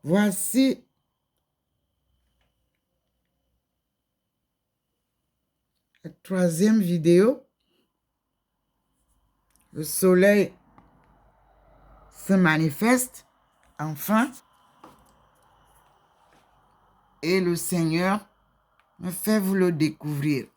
Voici la troisième vidéo. Le soleil se manifeste enfin et le Seigneur me fait vous le découvrir.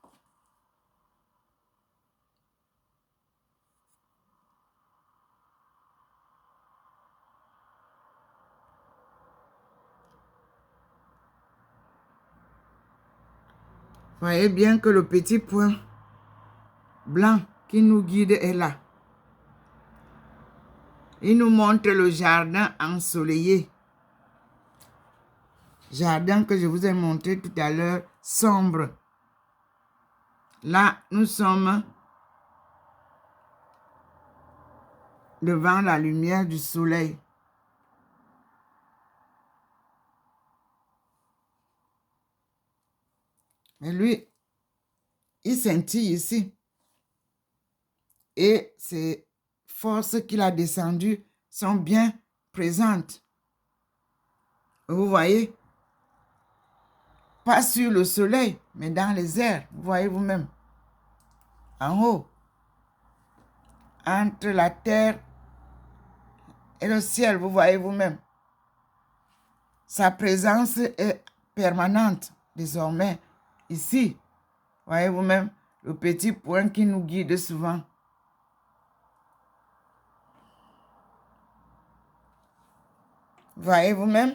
Voyez bien que le petit point blanc qui nous guide est là. Il nous montre le jardin ensoleillé. Jardin que je vous ai montré tout à l'heure, sombre. Là, nous sommes devant la lumière du soleil. Mais lui, il scintille ici. Et ces forces qu'il a descendues sont bien présentes. Vous voyez? Pas sur le soleil, mais dans les airs. Vous voyez vous-même. En haut. Entre la terre et le ciel, vous voyez vous-même. Sa présence est permanente désormais ici. Voyez vous-même le petit point qui nous guide souvent. Voyez vous-même?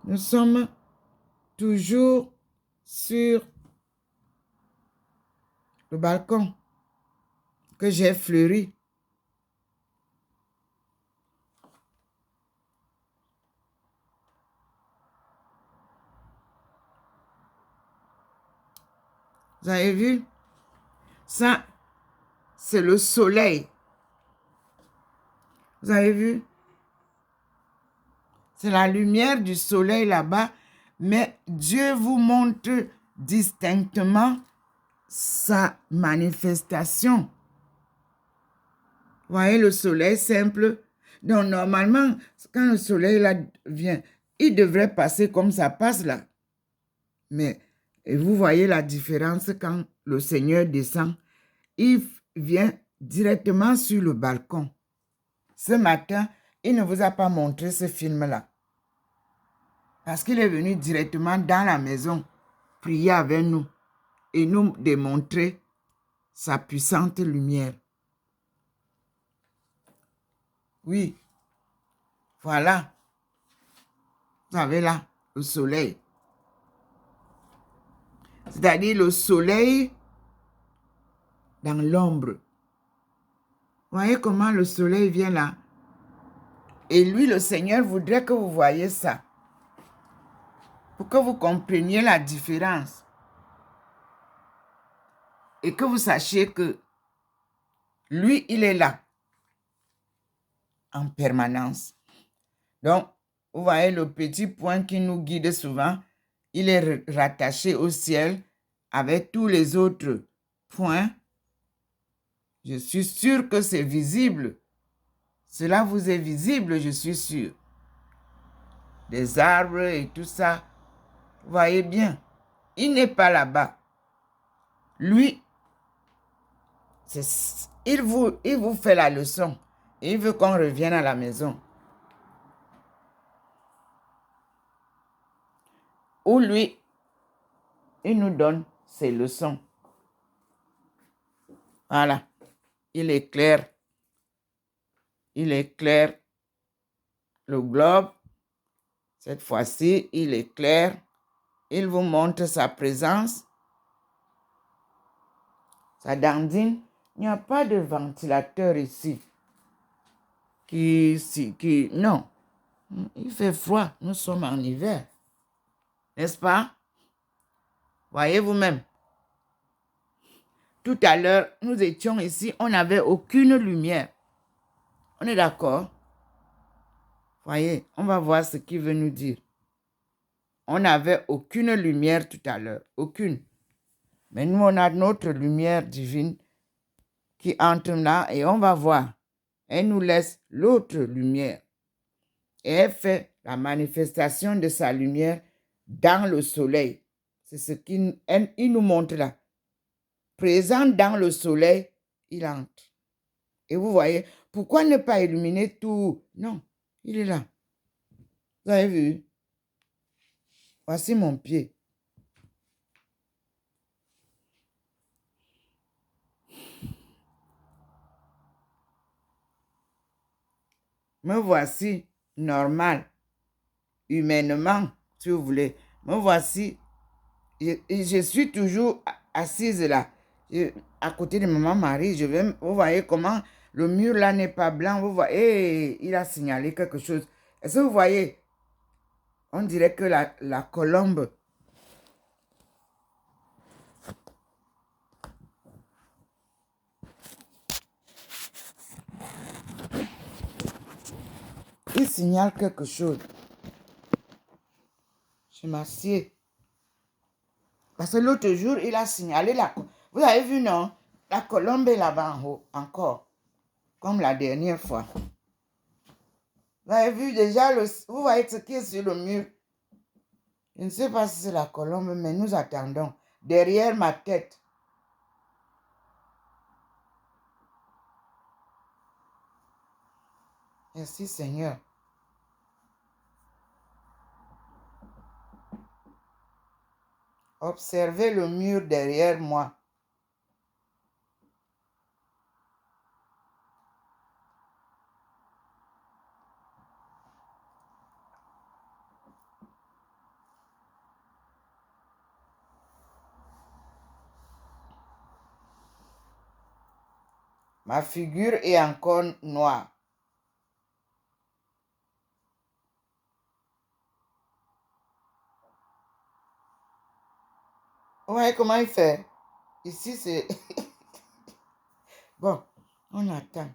Nous sommes toujours sur le balcon que j'ai fleuri. Vous avez vu? Ça, c'est le soleil. Vous avez vu? C'est la lumière du soleil là-bas, mais Dieu vous montre distinctement sa manifestation. Vous voyez le soleil simple? Donc, normalement, quand le soleil là vient, il devrait passer comme ça passe là. Mais vous voyez la différence quand le Seigneur descend. Il vient directement sur le balcon. Ce matin, il ne vous a pas montré ce film-là. Parce qu'il est venu directement dans la maison, prier avec nous et nous démontrer sa puissante lumière. Oui, voilà. Vous avez là le soleil. C'est-à-dire le soleil dans l'ombre. Voyez comment le soleil vient là. Et lui, le Seigneur, voudrait que vous voyez ça. Pour que vous compreniez la différence. Et que vous sachiez que lui, il est là. En permanence. Donc, vous voyez le petit point qui nous guide souvent. Il est rattaché au ciel avec tous les autres points. Je suis sûr que c'est visible. Cela vous est visible, je suis sûr. Des arbres et tout ça. Vous voyez bien. Il n'est pas là-bas. Lui, il vous fait la leçon. Il veut qu'on revienne à la maison. Ou lui, il nous donne ses leçons. Voilà. Il éclaire. Il éclaire le globe. Cette fois-ci, il éclaire. Il vous montre sa présence. Sa dandine. Il n'y a pas de ventilateur ici. Non. Il fait froid. Nous sommes en hiver. N'est-ce pas? Voyez vous-même. Tout à l'heure, nous étions ici. On n'avait aucune lumière. On est d'accord? Voyez, on va voir ce qu'il veut nous dire. On n'avait aucune lumière tout à l'heure. Aucune. Mais nous, on a notre lumière divine qui entre là et on va voir. Elle nous laisse l'autre lumière. Et elle fait la manifestation de sa lumière dans le soleil. C'est ce qu'il nous montre là. Présent dans le soleil, il entre. Et vous voyez, pourquoi ne pas illuminer tout? Non, il est là. Vous avez vu? Voici mon pied. Me voici normal, humainement, si vous voulez. Me voici, je suis toujours assise là, à côté de maman Marie. Vous voyez comment le mur là n'est pas blanc. Vous voyez, il a signalé quelque chose. Est-ce que vous voyez? On dirait que la colombe. Il signale quelque chose. Je m'assieds. Parce que l'autre jour, il a signalé la... Vous avez vu, non? La colombe est là-bas en haut, encore. Comme la dernière fois. Vous avez vu déjà, vous voyez ce qui est sur le mur. Je ne sais pas si c'est la colombe, mais nous attendons. Derrière ma tête. Merci Seigneur. Observez le mur derrière moi. Ma figure est encore noire. Vous voyez comment il fait? Ici, c'est... Bon, on attend.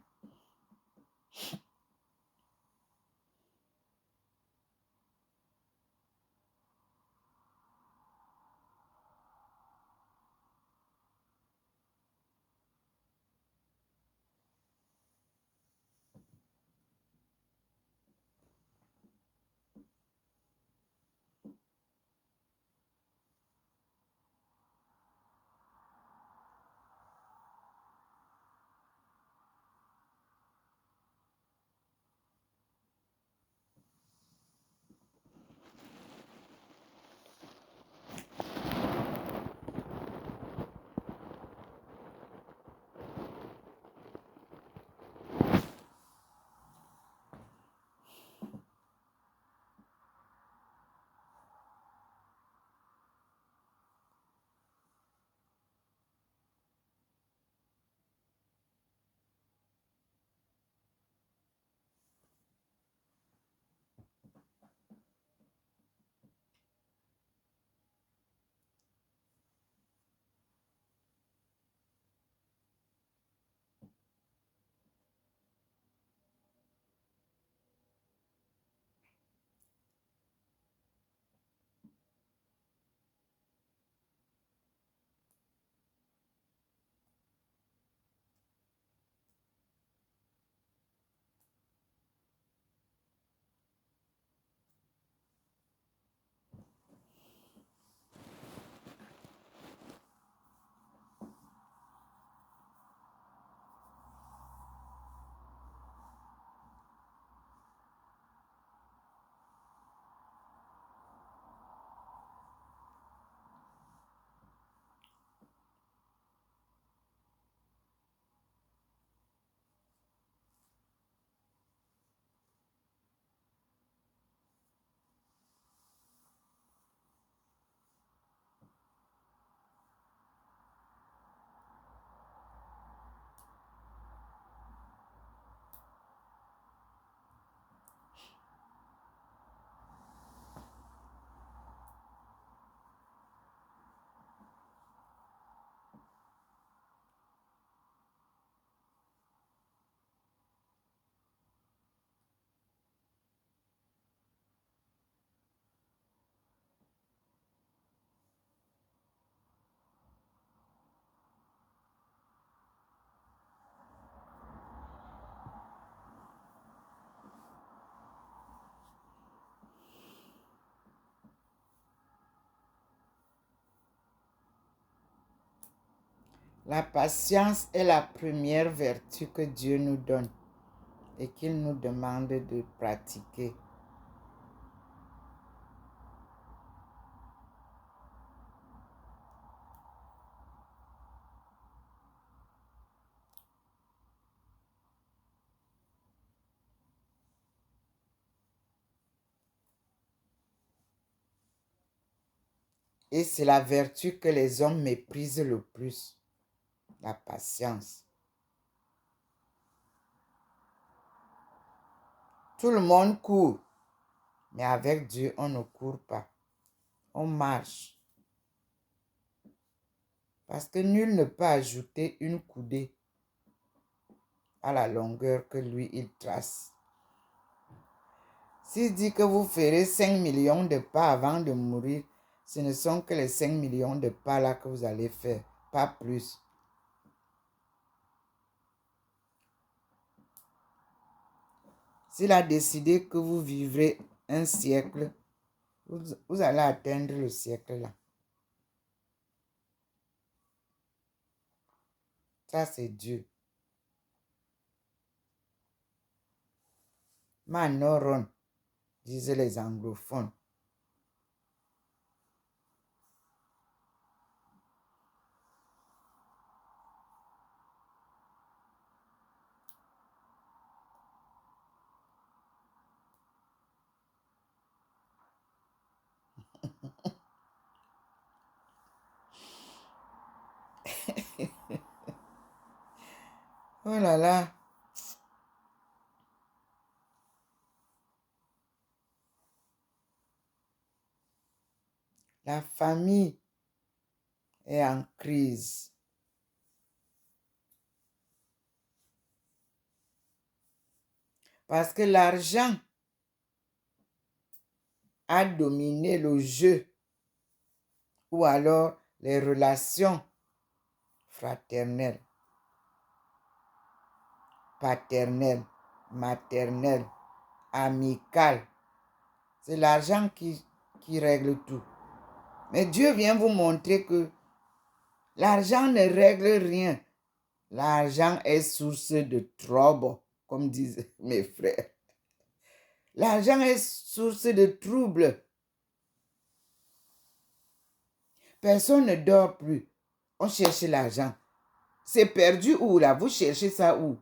La patience est la première vertu que Dieu nous donne et qu'il nous demande de pratiquer. Et c'est la vertu que les hommes méprisent le plus, la patience. Tout le monde court, mais avec Dieu, on ne court pas. On marche. Parce que nul ne peut ajouter une coudée à la longueur que lui, il trace. S'il dit que vous ferez 5 millions de pas avant de mourir, ce ne sont que les 5 millions de pas là que vous allez faire, pas plus. S'il a décidé que vous vivrez un siècle, vous allez atteindre le siècle là. Ça, c'est Dieu. Manoron, disaient les anglophones. Oh là là. La famille est en crise. Parce que l'argent a dominé le jeu ou alors les relations fraternelles, paternelles, maternelles, amicales. C'est l'argent qui règle tout. Mais Dieu vient vous montrer que l'argent ne règle rien. L'argent est source de trouble, comme disent mes frères. L'argent est source de trouble. Personne ne dort plus. On cherche l'argent. C'est perdu où là? Vous cherchez ça où?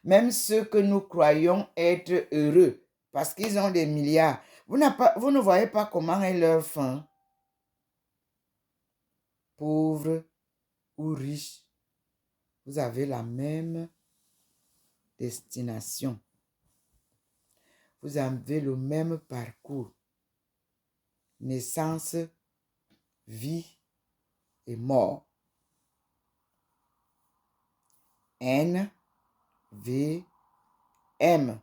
Même ceux que nous croyons être heureux, parce qu'ils ont des milliards, vous ne voyez pas comment est leur fin. Pauvres ou riches, vous avez la même destination. Vous avez le même parcours. Naissance, vie et mort. N, V, M.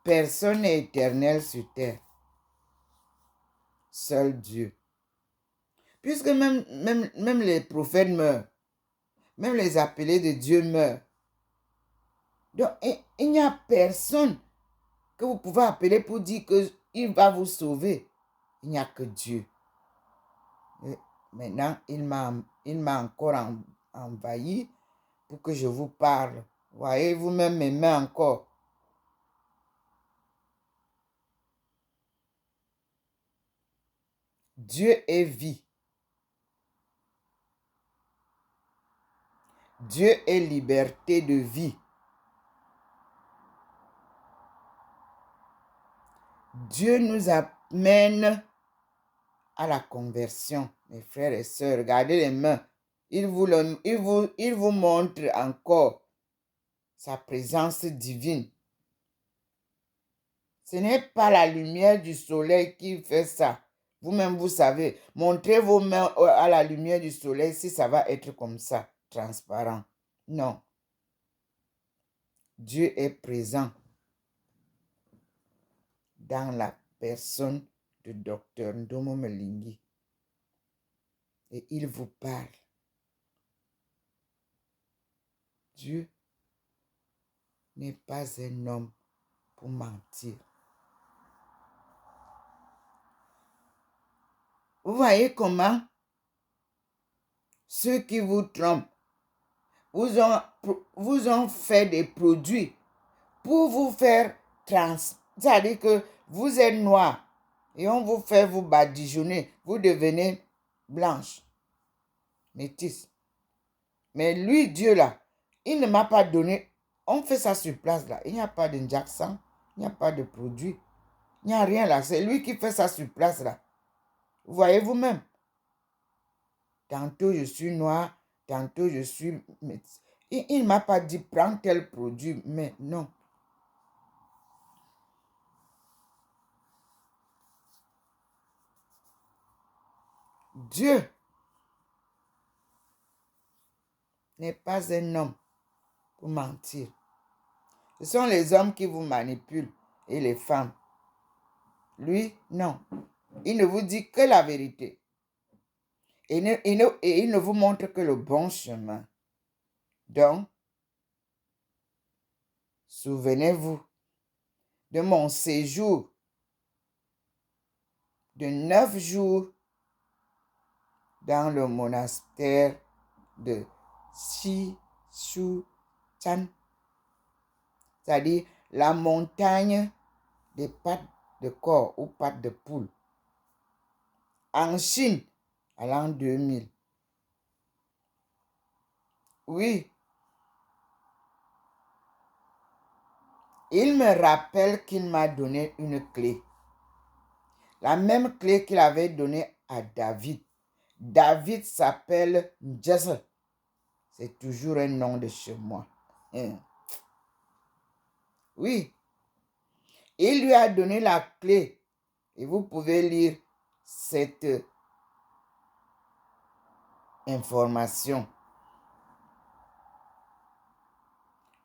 Personne n'est éternel sur terre. Seul Dieu. Puisque même les prophètes meurent. Même les appelés de Dieu meurent. Donc, il n'y a personne que vous pouvez appeler pour dire qu'il va vous sauver. Il n'y a que Dieu. Et maintenant, il m'a encore envahi pour que je vous parle. Voyez, vous-même m'aimez encore. Dieu est vie. Dieu est liberté de vie. Dieu nous amène à la conversion, mes frères et sœurs. Regardez les mains. Il vous montre encore sa présence divine. Ce n'est pas la lumière du soleil qui fait ça. Vous-même, vous savez. Montrez vos mains à la lumière du soleil si ça va être comme ça, transparent. Non. Dieu est présent dans la personne de Dr Ndomo Melingi. Et il vous parle. Dieu n'est pas un homme pour mentir. Vous voyez comment ceux qui vous trompent vous ont fait des produits pour vous faire c'est-à-dire que vous êtes noir et on vous fait vous badigeonner, vous devenez blanche, métisse. Mais lui, Dieu là, il ne m'a pas donné, on fait ça sur place là, il n'y a pas d'injection, il n'y a pas de produit, il n'y a rien là, c'est lui qui fait ça sur place là. Vous voyez vous-même. Tantôt je suis noir, tantôt je suis métisse. Il ne m'a pas dit prends tel produit, mais non. Dieu n'est pas un homme pour mentir. Ce sont les hommes qui vous manipulent et les femmes. Lui, non. Il ne vous dit que la vérité. Et il ne vous montre que le bon chemin. Donc, souvenez-vous de mon séjour de 9 jours dans le monastère de Shishuchan, c'est-à-dire la montagne des pattes de corps ou pattes de poule, en Chine, à l'an 2000. Oui, il me rappelle qu'il m'a donné une clé. La même clé qu'il avait donnée à David. David s'appelle Jesse. C'est toujours un nom de chez moi. Oui. Il lui a donné la clé. Et vous pouvez lire cette information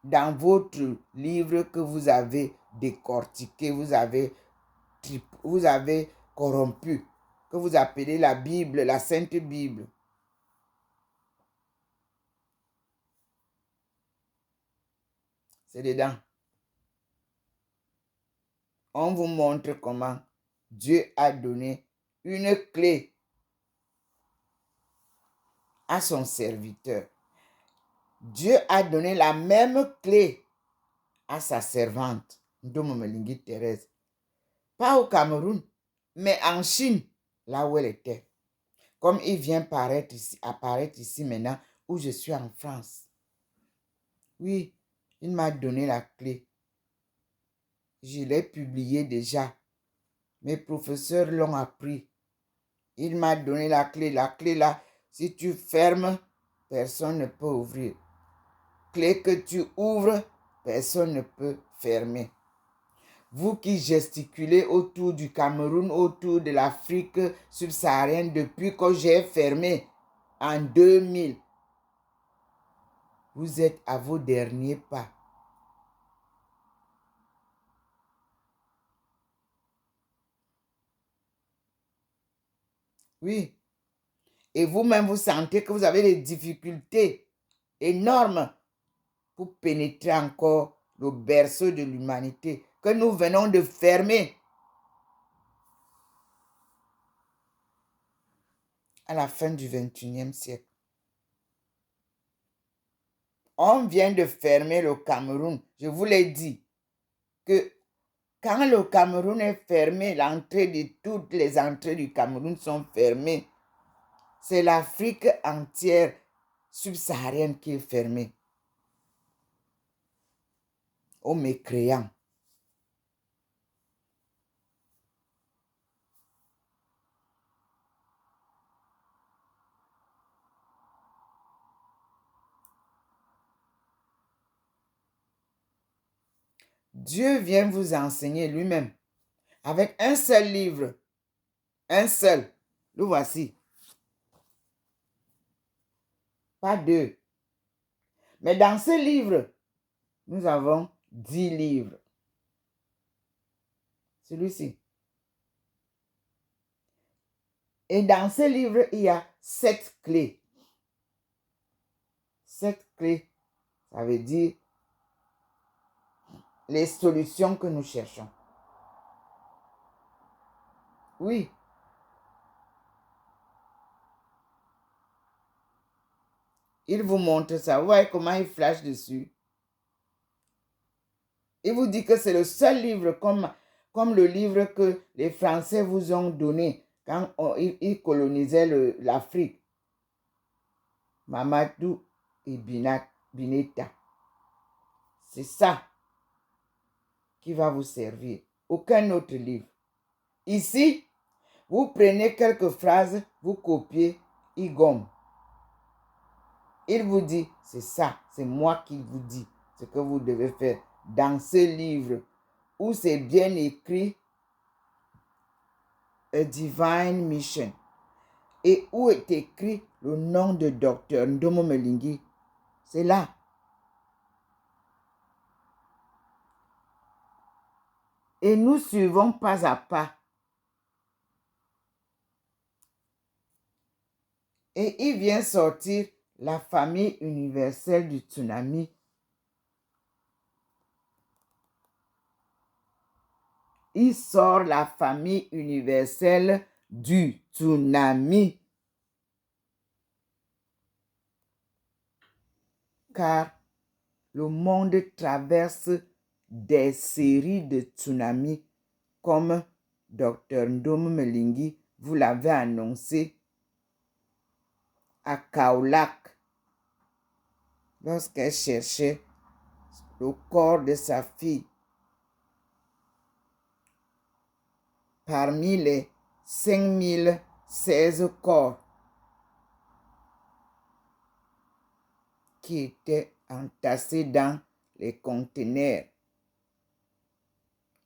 dans votre livre que vous avez décortiqué, vous avez corrompu, que vous appelez la Bible, la Sainte Bible. C'est dedans. On vous montre comment Dieu a donné une clé à son serviteur. Dieu a donné la même clé à sa servante, Ndomomelingi Thérèse. Pas au Cameroun, mais en Chine, là où elle était. Comme il vient apparaître ici maintenant, où je suis en France. Oui, il m'a donné la clé. Je l'ai publié déjà. Mes professeurs l'ont appris. Il m'a donné la clé. La clé là, si tu fermes, personne ne peut ouvrir. Clé que tu ouvres, personne ne peut fermer. Vous qui gesticulez autour du Cameroun, autour de l'Afrique subsaharienne depuis que j'ai fermé en 2000, vous êtes à vos derniers pas. Oui. Et vous-même, vous sentez que vous avez des difficultés énormes pour pénétrer encore le berceau de l'humanité que nous venons de fermer à la fin du XXIe siècle. On vient de fermer le Cameroun. Je vous l'ai dit que quand le Cameroun est fermé, toutes les entrées du Cameroun sont fermées. C'est l'Afrique entière subsaharienne qui est fermée. Aux mécréants. Dieu vient vous enseigner lui-même avec un seul livre. Un seul. Le voici. Pas deux. Mais dans ce livre, nous avons 10 livres. Celui-ci. Et dans ce livre, il y a 7 clés. 7 clés, ça veut dire les solutions que nous cherchons. Oui. Il vous montre ça. Vous voyez comment il flash dessus. Il vous dit que c'est le seul livre comme le livre que les Français vous ont donné quand ils colonisaient l'Afrique. Mamadou et Bineta. C'est ça qui va vous servir. Aucun autre livre. Ici, vous prenez quelques phrases, vous copiez, il gomme. Il vous dit, c'est ça, c'est moi qui vous dis ce que vous devez faire dans ce livre où c'est bien écrit A Divine Mission et où est écrit le nom de Dr. Ndomo Melingi. C'est là. Et nous suivons pas à pas. Et il vient sortir la famille universelle du tsunami. Il sort la famille universelle du tsunami. Car le monde traverse des séries de tsunamis comme Dr. Ndomo Melingi vous l'avez annoncé à Kaolack lorsqu'elle cherchait le corps de sa fille. Parmi les 5016 corps qui étaient entassés dans les conteneurs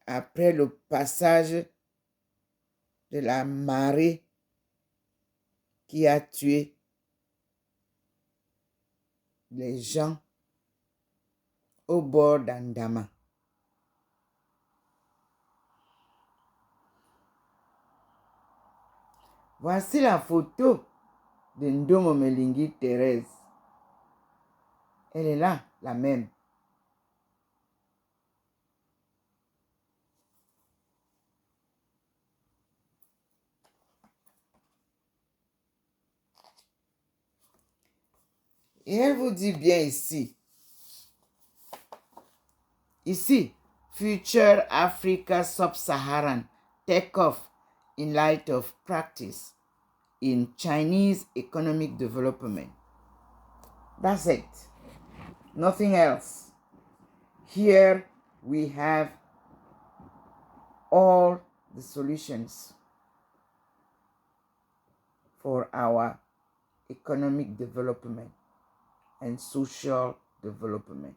après le passage de la marée qui a tué les gens au bord d'Andama. Voici la photo de Ndomo Melingi Thérèse. Elle est là, la même. Et elle vous dit bien ici. Ici, Future Africa Sub-Saharan Take-off in light of practice in Chinese economic development. That's it. Nothing else. Here we have all the solutions for our economic development and social development.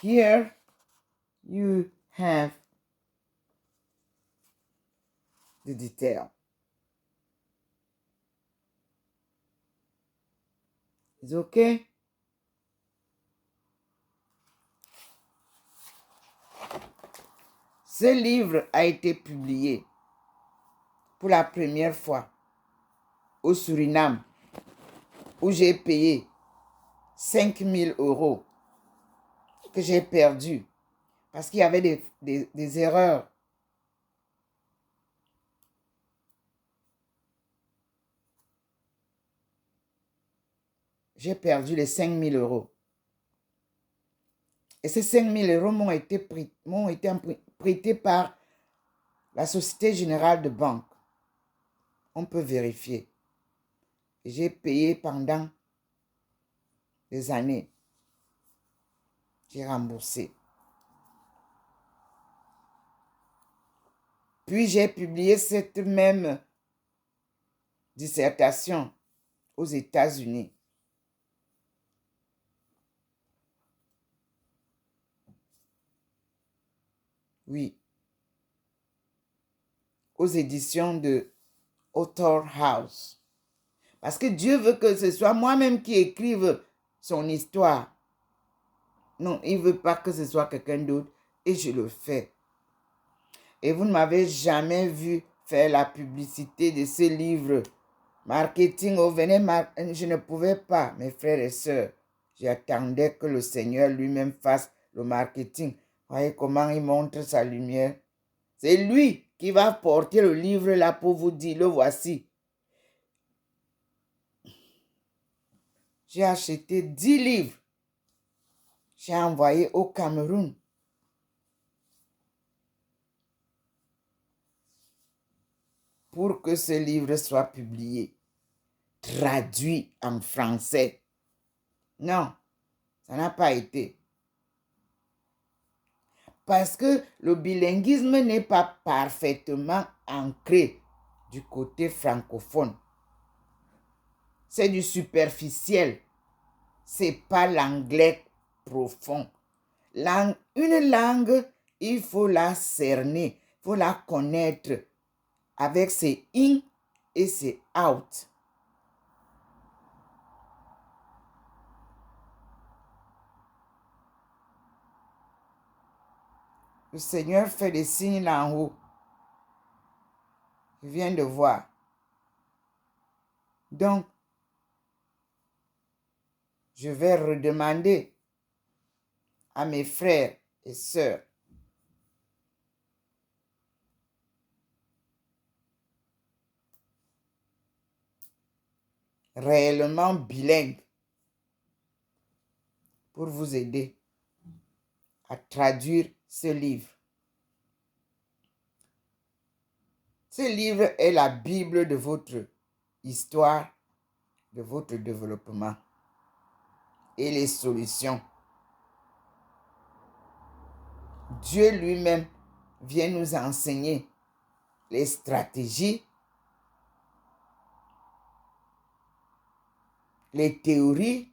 Here you have the detail. It's okay? Ce livre a été publié pour la première fois au Suriname, où j'ai payé 5 000 € que j'ai perdu parce qu'il y avait des erreurs. J'ai perdu les 5 000 €. Et ces 5 000 € m'ont été prêtés par la Société Générale de Banque. On peut vérifier. Et j'ai payé pendant des années. J'ai remboursé. Puis j'ai publié cette même dissertation aux États-Unis. Oui. Aux éditions de Author House. Parce que Dieu veut que ce soit moi-même qui écrive son histoire. Non, il ne veut pas que ce soit quelqu'un d'autre et je le fais. Et vous ne m'avez jamais vu faire la publicité de ce livre. Marketing, oh, venez, je ne pouvais pas, mes frères et sœurs. J'attendais que le Seigneur lui-même fasse le marketing. Voyez comment il montre sa lumière. C'est lui qui va porter le livre là pour vous dire, le voici. J'ai acheté 10 livres. J'ai envoyé au Cameroun. Pour que ce livre soit publié, traduit en français. Non, ça n'a pas été. Parce que le bilinguisme n'est pas parfaitement ancré du côté francophone. C'est du superficiel. C'est pas l'anglais profond. Une langue, il faut la cerner, il faut la connaître avec ses in et ses out. Le Seigneur fait des signes là en haut. Je viens de voir. Donc, je vais redemander à mes frères et sœurs réellement bilingues pour vous aider à traduire ce livre. Ce livre est la Bible de votre histoire, de votre développement et les solutions. Dieu lui-même vient nous enseigner les stratégies, les théories.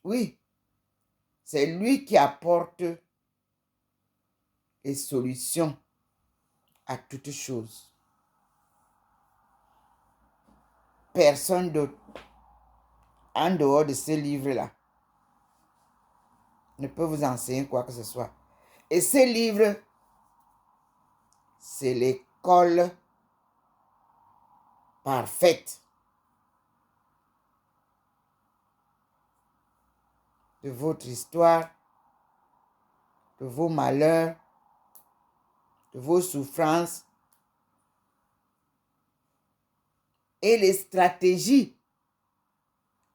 Oui, c'est lui qui apporte les solutions à toutes choses. Personne d'autre, en dehors de ce livre-là, ne peut vous enseigner quoi que ce soit. Et ce livre, c'est l'école parfaite de votre histoire, de vos malheurs, de vos souffrances et les stratégies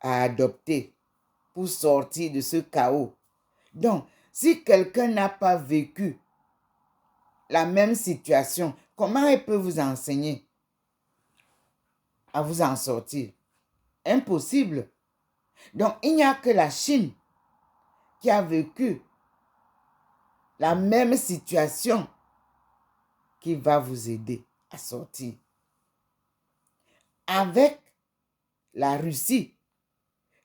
à adopter pour sortir de ce chaos. Donc, si quelqu'un n'a pas vécu la même situation, comment il peut vous enseigner à vous en sortir? Impossible. Donc, il n'y a que la Chine qui a vécu la même situation qui va vous aider à sortir. Avec la Russie,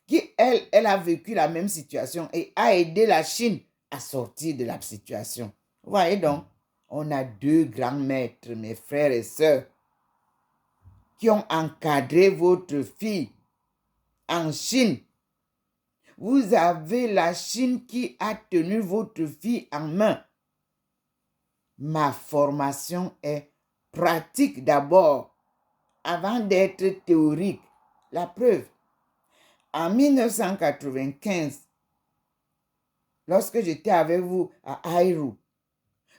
qui, elle a vécu la même situation et a aidé la Chine à sortir de la situation. Vous voyez donc, on a deux grands maîtres, mes frères et sœurs, qui ont encadré votre fille en Chine. Vous avez la Chine qui a tenu votre fille en main. Ma formation est pratique d'abord, avant d'être théorique. La preuve, en 1995, lorsque j'étais avec vous à Airu,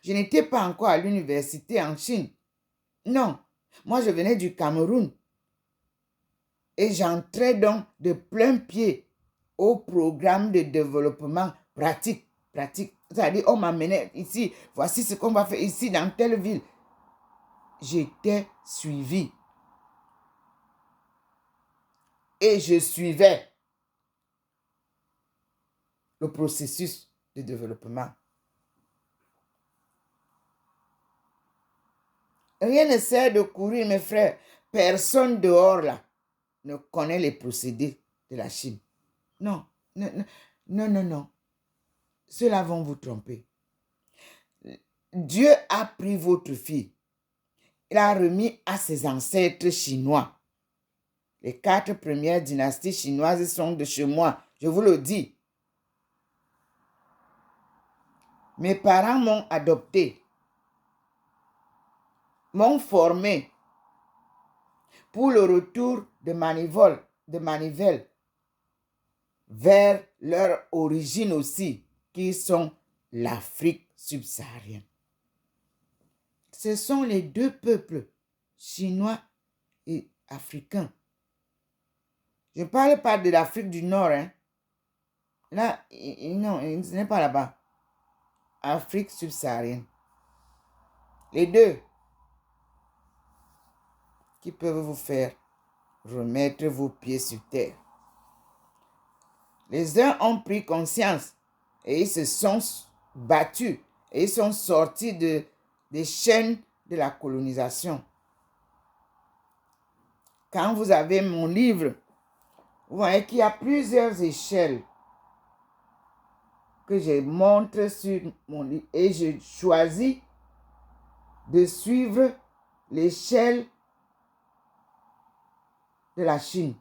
je n'étais pas encore à l'université en Chine. Non, moi je venais du Cameroun. Et j'entrais donc de plein pied au programme de développement pratique. C'est-à-dire, on m'amenait ici, voici ce qu'on va faire ici dans telle ville. J'étais suivi. Et je suivais le processus de développement. Rien ne sert de courir, mes frères. Personne dehors là ne connaît les procédés de la Chine. Non, non. Ceux-là vont vous tromper. Dieu a pris votre fille. Il a remis à ses ancêtres chinois. Les 4 premières dynasties chinoises sont de chez moi. Je vous le dis. Mes parents m'ont adopté, m'ont formé pour le retour de Manivelle vers leur origine aussi, qui sont l'Afrique subsaharienne. Ce sont les deux peuples, chinois et africains. Je ne parle pas de l'Afrique du Nord. Hein. Là, non, ce n'est pas là-bas. Afrique subsaharienne. Les deux qui peuvent vous faire remettre vos pieds sur terre. Les uns ont pris conscience et ils se sont battus et ils sont sortis des chaînes de la colonisation. Quand vous avez mon livre, vous voyez qu'il y a plusieurs échelles que je montre sur mon livre et je choisis de suivre l'échelle de la Chine.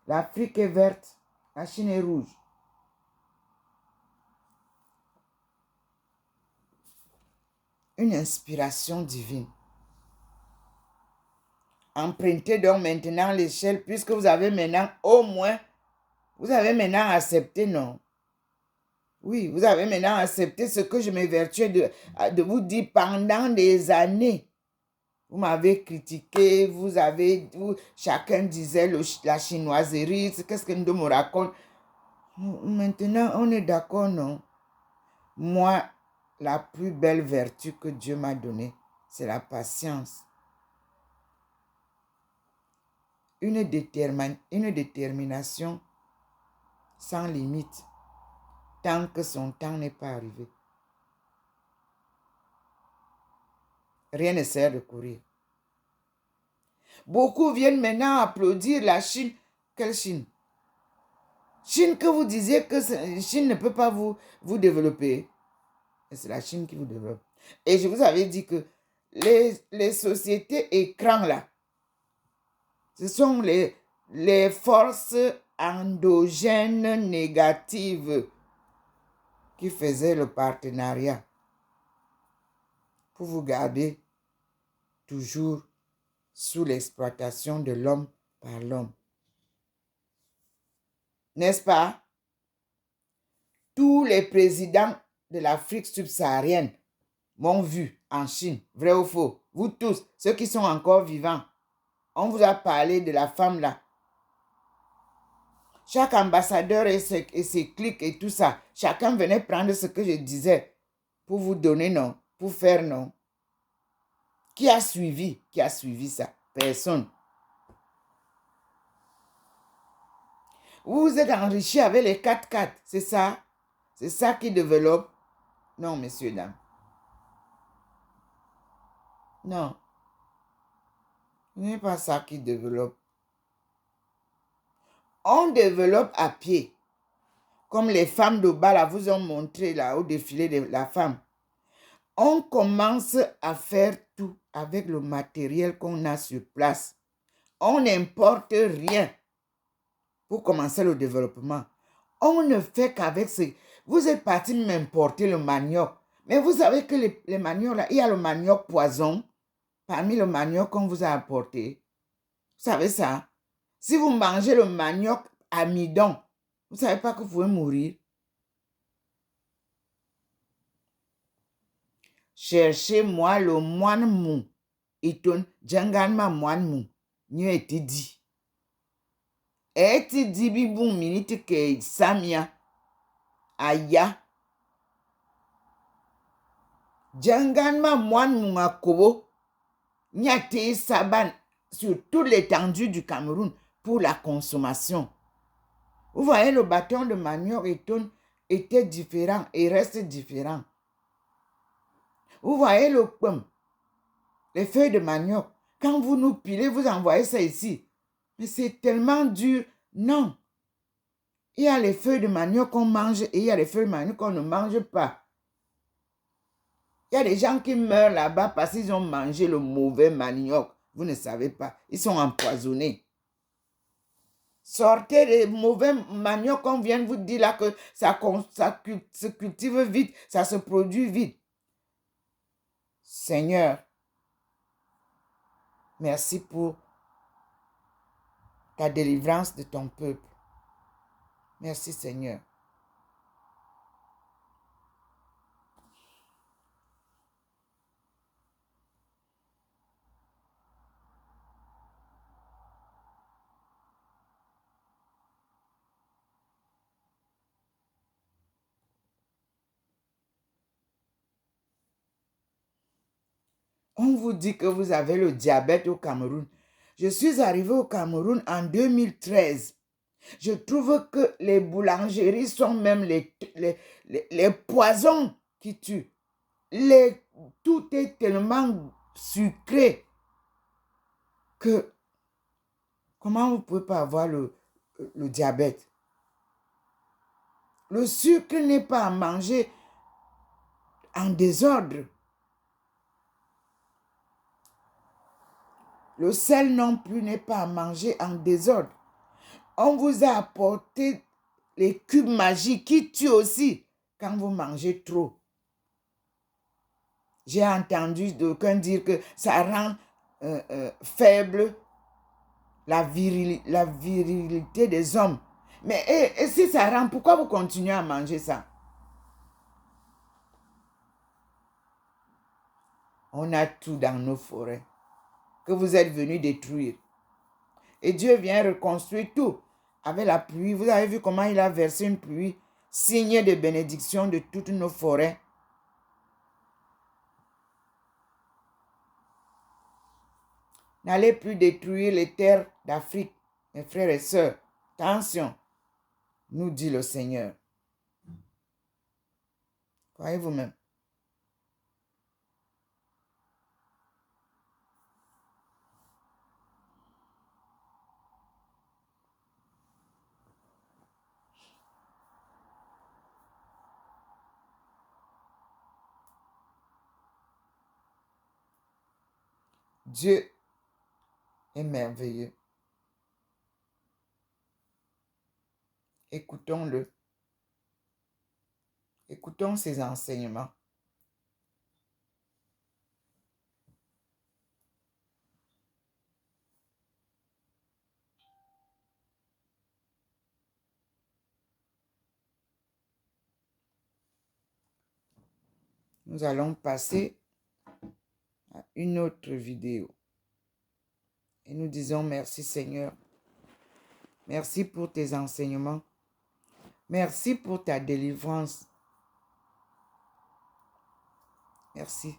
L'Afrique est verte, la Chine est rouge. Une inspiration divine. Empruntez donc maintenant l'échelle puisque vous avez maintenant au moins, vous avez maintenant accepté, non? Oui, vous avez maintenant accepté ce que je m'évertuais de vous dire pendant des années. Vous m'avez critiqué, chacun disait la chinoiserie, qu'est-ce que nous me raconte. Maintenant, on est d'accord, non? Moi, la plus belle vertu que Dieu m'a donnée, c'est la patience. Une détermination sans limite, tant que son temps n'est pas arrivé. Rien ne sert de courir. Beaucoup viennent maintenant applaudir la Chine. Quelle Chine? Chine que vous disiez que Chine ne peut pas vous développer. Et c'est la Chine qui vous développe. Et je vous avais dit que les sociétés écrans là, ce sont les forces endogènes négatives qui faisaient le partenariat pour vous garder toujours sous l'exploitation de l'homme par l'homme. N'est-ce pas? Tous les présidents de l'Afrique subsaharienne m'ont vu en Chine, vrai ou faux? Vous tous, ceux qui sont encore vivants, on vous a parlé de la femme là. Chaque ambassadeur et ses clics et tout ça, chacun venait prendre ce que je disais pour vous donner non, pour faire non. Qui a suivi ça? Personne. Vous vous êtes enrichi avec les 4x4, c'est ça? C'est ça qui développe? Non, messieurs, dames. Non. Ce n'est pas ça qui développe. On développe à pied. Comme les femmes de Bala vous ont montré là au défilé de la femme. On commence à faire tout avec le matériel qu'on a sur place. On n'importe rien pour commencer le développement. On ne fait qu'avec ce... Vous êtes parti m'importer le manioc. Mais vous savez que les maniocs là, il y a le manioc poison parmi le manioc qu'on vous a apporté. Vous savez ça? Si vous mangez le manioc amidon, vous ne savez pas que vous pouvez mourir. Cherchez-moi le moine mou. Iton, djanganma moine mou. N'y été dit. Et dit bibou minute que samia. Aya. Djanganma moine mou akobo. N'y a été saban sur toute l'étendue du Cameroun pour la consommation. Vous voyez, le bâton de manioc était différent et reste différent. Vous voyez le pomme, les feuilles de manioc. Quand vous nous pilez, vous envoyez ça ici. Mais c'est tellement dur. Non. Il y a les feuilles de manioc qu'on mange et il y a les feuilles de manioc qu'on ne mange pas. Il y a des gens qui meurent là-bas parce qu'ils ont mangé le mauvais manioc. Vous ne savez pas. Ils sont empoisonnés. Sortez les mauvais maniocs qu'on vient de vous dire là que ça se cultive vite, ça se produit vite. Seigneur, merci pour ta délivrance de ton peuple. Merci Seigneur. On vous dit que vous avez le diabète au Cameroun. Je suis arrivé au Cameroun en 2013. Je trouve que les boulangeries sont même les poisons qui tuent. Tout est tellement sucré que comment vous ne pouvez pas avoir le diabète? Le sucre n'est pas à manger en désordre. Le sel non plus n'est pas à manger en désordre. On vous a apporté les cubes magiques qui tuent aussi quand vous mangez trop. J'ai entendu d'aucuns dire que ça rend faible la virilité des hommes. Mais et si ça rend, pourquoi vous continuez à manger ça? On a tout dans nos forêts que vous êtes venus détruire. Et Dieu vient reconstruire tout avec la pluie. Vous avez vu comment il a versé une pluie, signe de bénédiction de toutes nos forêts. N'allez plus détruire les terres d'Afrique, mes frères et sœurs. Attention, nous dit le Seigneur. Croyez vous-même. Dieu est merveilleux. Écoutons-le. Écoutons ses enseignements. Nous allons passer à une autre vidéo. Et nous disons merci Seigneur. Merci pour tes enseignements. Merci pour ta délivrance. Merci.